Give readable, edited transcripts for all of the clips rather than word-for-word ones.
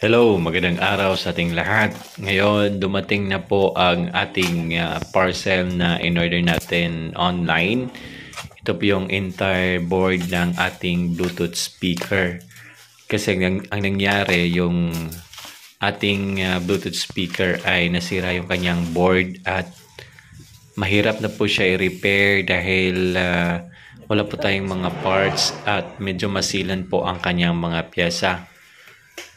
Hello, magandang araw sa ating lahat. Ngayon, dumating na po ang ating parcel na in-order natin online. Ito po yung entire board ng ating Bluetooth speaker. Kasi ang nangyari, yung ating Bluetooth speaker ay nasira yung kanyang board at mahirap na po siya i-repair dahil wala po tayong mga parts at medyo masilan po ang kanyang mga pyesa.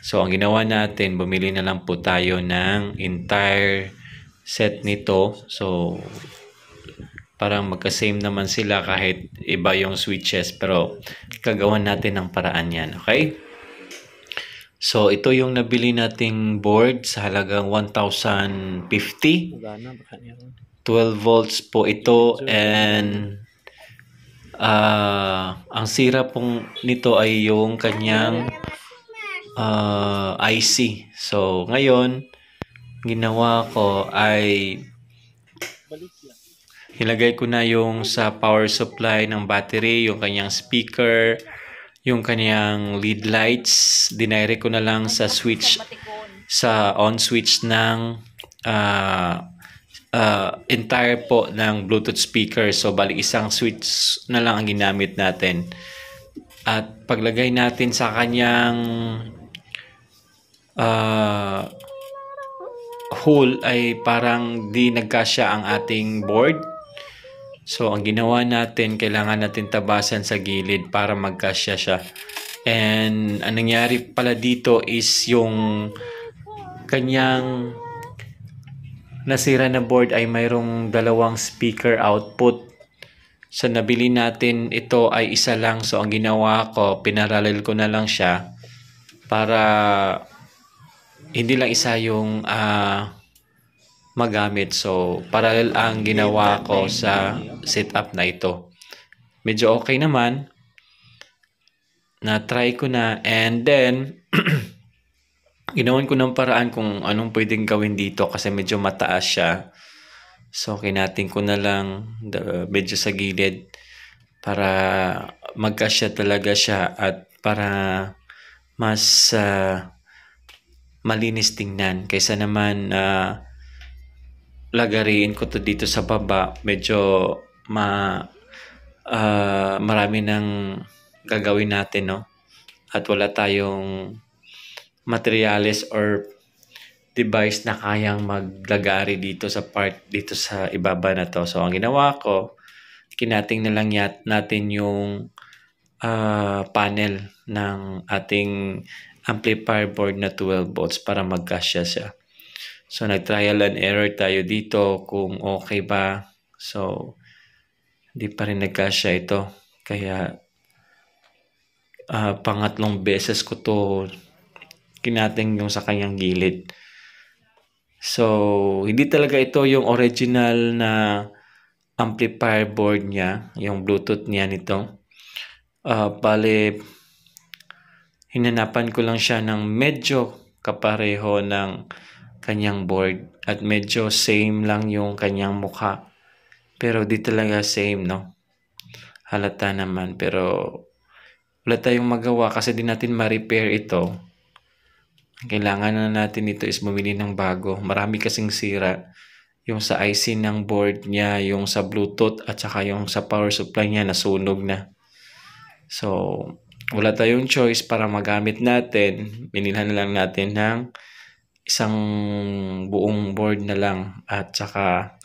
So, ang ginawa natin, bumili na lang po tayo ng entire set nito. So, parang magka-same naman sila kahit iba yung switches. Pero, gagawan natin ng paraan yan. Okay? So, ito yung nabili nating board sa halagang 1,050. 12 volts po ito. And, ang sira pong nito ay yung kanyang IC. So, ngayon, ginawa ko ay ilagay ko na yung sa power supply ng battery, yung kanyang speaker, yung kanyang lead lights. Dinire ko na lang sa switch, sa on switch ng entire po ng Bluetooth speaker. So, bali isang switch na lang ang ginamit natin. At paglagay natin sa kanyang hole ay parang di nagkasya ang ating board. So, ang ginawa natin, kailangan natin tabasan sa gilid para magkasya siya. And, ang nangyari pala dito is yung kanyang nasira na board ay mayroong dalawang speaker output. So, nabili natin ito ay isa lang. So, ang ginawa ko, pinarallel ko na lang siya para hindi lang isa yung magamit. So, parallel ang ginawa ko sa setup na ito. Medyo okay naman. Na-try ko na. And then, ginawan ko ng paraan kung anong pwedeng gawin dito kasi medyo mataas siya. So, kinatin ko na lang medyo sa gilid para magkasya talaga siya at para mas malinis tingnan kaysa naman lagariin ko to dito sa baba. Medyo marami ng gagawin natin, no? At wala tayong materials or device na kayang maglagari dito sa part dito sa ibaba na to. So, ang ginawa ko, kinating na lang natin yung panel ng ating amplifier board na 12 volts para magkasya siya. So, nag-trial and error tayo dito kung okay ba. So, hindi pa rin nagkasya ito. Kaya, pangatlong beses ko to kinating yung sa kanyang gilid. So, hindi talaga ito yung original na amplifier board niya, yung Bluetooth niya nito. Bale, hinanapan ko lang siya ng medyo kapareho ng kanyang board at medyo same lang yung kanyang mukha. Pero di talaga same, no? Halata naman. Pero wala tayong magawa kasi di natin ma-repair ito. Kailangan na natin ito is bumili ng bago. Marami kasing sira. Yung sa IC ng board niya, yung sa Bluetooth at saka yung sa power supply niya nasunog na. So, wala tayong choice para magamit natin. Binilhan na lang natin ng isang buong board na lang at saka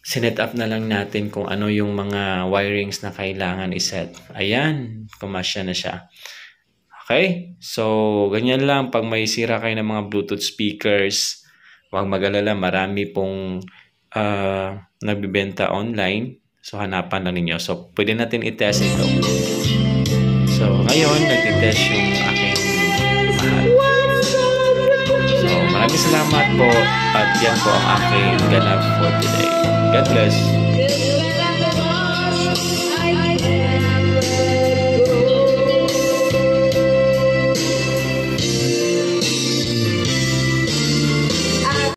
sinet up na lang natin kung ano yung mga wirings na kailangan iset. Ayan, kumasya na siya. Okay? So, ganyan lang. Pag may sira kayo ng mga Bluetooth speakers, huwag mag-alala. Marami pong nagbibenta online. So, hanapan lang ninyo. So, pwede natin i-test ito. So, ngayon, nag-test yung aking mahal. So, maraming salamat po. At yan po ang aking ganap for today. God bless.